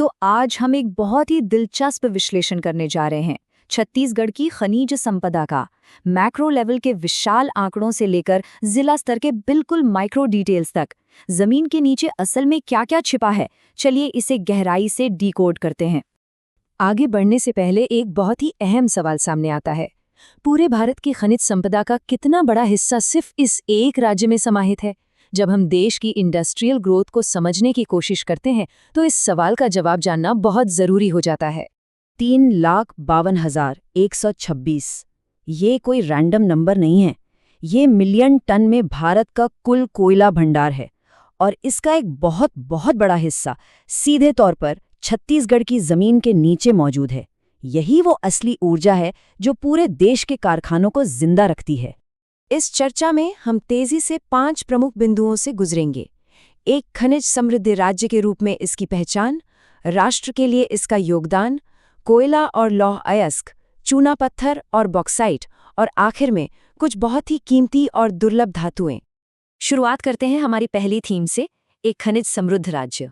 तो आज हम एक बहुत ही दिलचस्प विश्लेषण करने जा रहे हैं छत्तीसगढ़ की खनिज संपदा का। मैक्रो लेवल के विशाल आंकड़ों से लेकर जिला स्तर के बिल्कुल माइक्रो डिटेल्स तक जमीन के नीचे असल में क्या क्या छिपा है, चलिए इसे गहराई से डिकोड करते हैं। आगे बढ़ने से पहले एक बहुत ही अहम सवाल सामने आता है, पूरे भारत की खनिज संपदा का कितना बड़ा हिस्सा सिर्फ इस एक राज्य में समाहित है? जब हम देश की इंडस्ट्रियल ग्रोथ को समझने की कोशिश करते हैं तो इस सवाल का जवाब जानना बहुत जरूरी हो जाता है। 3,52,126 ये कोई रैंडम नंबर नहीं है, ये मिलियन टन में भारत का कुल कोयला भंडार है और इसका एक बहुत बहुत बड़ा हिस्सा सीधे तौर पर छत्तीसगढ़ की जमीन के नीचे मौजूद है। यही वो असली ऊर्जा है जो पूरे देश के कारखानों को जिंदा रखती है। इस चर्चा में हम तेजी से 5 प्रमुख बिंदुओं से गुजरेंगे। एक, खनिज समृद्ध राज्य के रूप में इसकी पहचान, राष्ट्र के लिए इसका योगदान, कोयला और लौह अयस्क, चूना पत्थर और बॉक्साइट, और आखिर में कुछ बहुत ही कीमती और दुर्लभ धातुएं। शुरुआत करते हैं हमारी पहली थीम से, एक खनिज समृद्ध राज्य।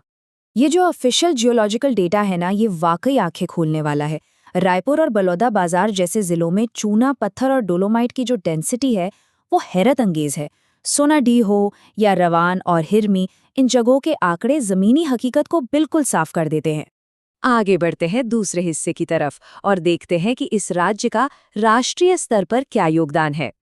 ये जो ऑफिशियल जियोलॉजिकल डेटा है ना, ये वाकई आंखें खोलने वाला है। रायपुर और बलौदा बाजार जैसे जिलों में चूना पत्थर और डोलोमाइट की जो डेंसिटी है वो हैरत अंगेज है। सोनाडी हो या रवान और हिरमी, इन जगहों के आंकड़े जमीनी हकीकत को बिल्कुल साफ कर देते हैं। आगे बढ़ते हैं दूसरे हिस्से की तरफ और देखते हैं कि इस राज्य का राष्ट्रीय स्तर पर क्या योगदान है।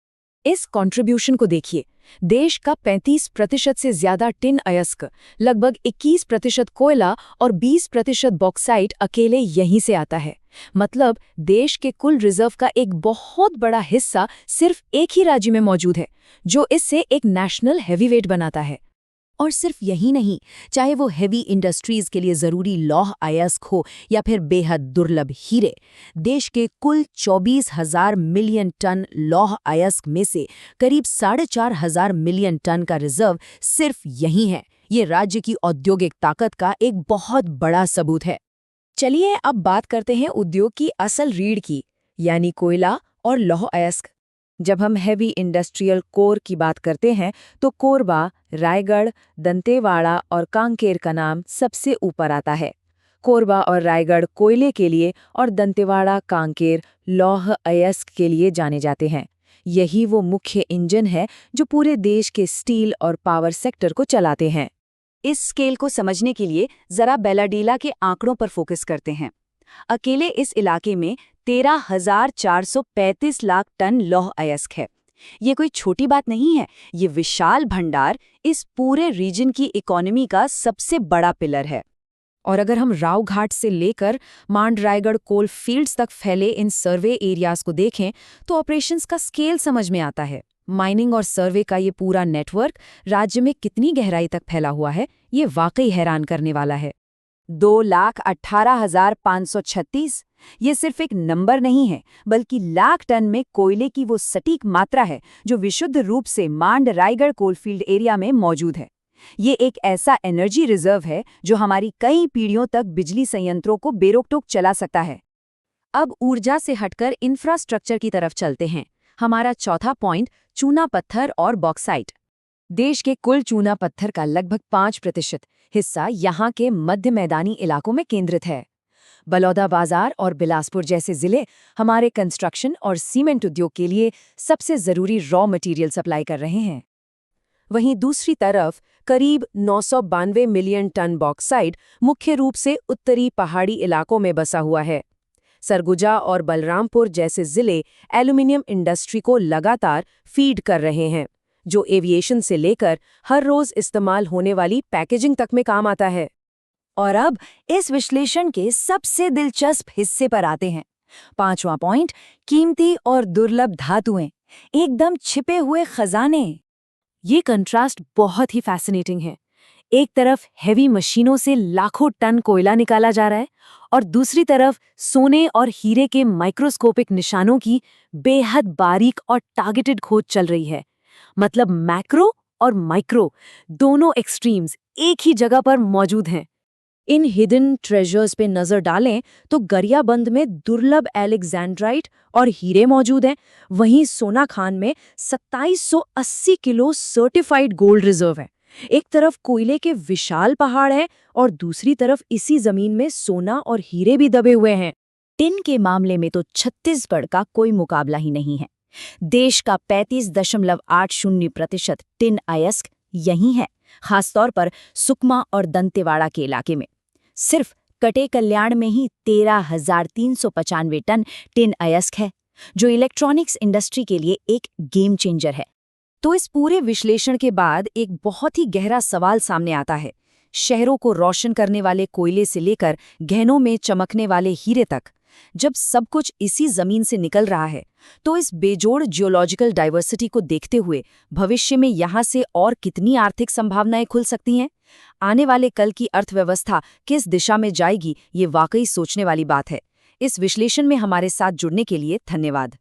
इस कंट्रीब्यूशन को देखिए, देश का 35% से ज्यादा टिन अयस्क, लगभग 21% कोयला और 20% बॉक्साइट अकेले यहीं से आता है। मतलब देश के कुल रिजर्व का एक बहुत बड़ा हिस्सा सिर्फ एक ही राज्य में मौजूद है, जो इससे एक नेशनल हैवीवेट बनाता है। और सिर्फ यही नहीं, चाहे वो हेवी इंडस्ट्रीज के लिए जरूरी लौह अयस्क हो या फिर बेहद दुर्लभ हीरे, देश के कुल 24,000 मिलियन टन लौह अयस्क में से करीब 4,500 मिलियन टन का रिजर्व सिर्फ यही है। ये राज्य की औद्योगिक ताकत का एक बहुत बड़ा सबूत है। चलिए अब बात करते हैं उद्योग की असल रीढ़ की, यानी कोयला और लौह अयस्क। जब हम हैवी इंडस्ट्रियल कोर की बात करते हैं तो कोरबा, रायगढ़, दंतेवाड़ा और कांकेर का नाम सबसे ऊपर आता है। कोरबा और रायगढ़ कोयले के लिए और दंतेवाड़ा, कांकेर लौह अयस्क के लिए जाने जाते हैं। यही वो मुख्य इंजन है जो पूरे देश के स्टील और पावर सेक्टर को चलाते हैं। इस स्केल को समझने के लिए जरा बेलाडीला के आंकड़ों पर फोकस करते हैं। अकेले इस इलाके में 13,435 लाख टन लौह अयस्क है। ये कोई छोटी बात नहीं है। ये विशाल भंडार इस पूरे रीजन की इकोनॉमी का सबसे बड़ा पिलर है। और अगर हम राव घाट से लेकर मांड रायगढ़ कोल फील्ड्स तक फैले इन सर्वे एरियाज को देखें तो ऑपरेशंस का स्केल समझ में आता है। माइनिंग और सर्वे का ये पूरा नेटवर्क राज्य में कितनी गहराई तक फैला हुआ है, ये वाकई हैरान करने वाला है। 2,18,536 ये सिर्फ एक नंबर नहीं है, बल्कि लाख टन में कोयले की वो सटीक मात्रा है जो विशुद्ध रूप से मांड रायगढ़ कोलफील्ड एरिया में मौजूद है। ये एक ऐसा एनर्जी रिजर्व है जो हमारी कई पीढ़ियों तक बिजली संयंत्रों को बेरोक-टोक चला सकता है। अब ऊर्जा से हटकर इंफ्रास्ट्रक्चर की तरफ चलते हैं। हमारा चौथा पॉइंट, चूना पत्थर और बॉक्साइट। देश के कुल चूना पत्थर का लगभग 5% हिस्सा यहाँ के मध्य मैदानी इलाकों में केंद्रित है। बलौदा बाजार और बिलासपुर जैसे जिले हमारे कंस्ट्रक्शन और सीमेंट उद्योग के लिए सबसे जरूरी रॉ मटेरियल सप्लाई कर रहे हैं। वहीं दूसरी तरफ करीब 992 मिलियन टन बॉक्साइट मुख्य रूप से उत्तरी पहाड़ी इलाकों में बसा हुआ है। सरगुजा और बलरामपुर जैसे जिले एल्यूमिनियम इंडस्ट्री को लगातार फीड कर रहे हैं, जो एविएशन से लेकर हर रोज इस्तेमाल होने वाली पैकेजिंग तक में काम आता है। और अब इस विश्लेषण के सबसे दिलचस्प हिस्से पर आते हैं। 5वां पॉइंट, कीमती और दुर्लभ धातुएं, एकदम छिपे हुए खजाने। ये कंट्रास्ट बहुत ही फैसिनेटिंग है। एक तरफ हैवी मशीनों से लाखों टन कोयला निकाला जा रहा है और दूसरी तरफ सोने और हीरे के माइक्रोस्कोपिक निशानों की बेहद बारीक और टारगेटेड खोज चल रही है। मतलब मैक्रो और माइक्रो दोनों एक्सट्रीम्स एक ही जगह पर मौजूद हैं। इन हिडन ट्रेजर्स पे नजर डालें तो गरियाबंद में दुर्लभ एलेक्जेंड्राइट और हीरे मौजूद हैं। वहीं सोनाखान में 2780 किलो सर्टिफाइड गोल्ड रिजर्व है। एक तरफ कोयले के विशाल पहाड़ हैं और दूसरी तरफ इसी जमीन में सोना और हीरे भी दबे हुए हैं। टिन के मामले में तो छत्तीसगढ़ का कोई मुकाबला ही नहीं है। देश का 35.80% टिन अयस्क यहीं है, खासतौर पर सुकमा और दंतेवाड़ा के इलाके में। सिर्फ कटे कल्याण में ही 13,395 टन टिन अयस्क है, जो इलेक्ट्रॉनिक्स इंडस्ट्री के लिए एक गेम चेंजर है। तो इस पूरे विश्लेषण के बाद एक बहुत ही गहरा सवाल सामने आता है। शहरों को रोशन करने वाले कोयले से लेकर गहनों में चमकने वाले हीरे तक, जब सब कुछ इसी जमीन से निकल रहा है, तो इस बेजोड़ जियोलॉजिकल डाइवर्सिटी को देखते हुए भविष्य में यहाँ से और कितनी आर्थिक संभावनाएं खुल सकती हैं? आने वाले कल की अर्थव्यवस्था किस दिशा में जाएगी, ये वाकई सोचने वाली बात है। इस विश्लेषण में हमारे साथ जुड़ने के लिए धन्यवाद।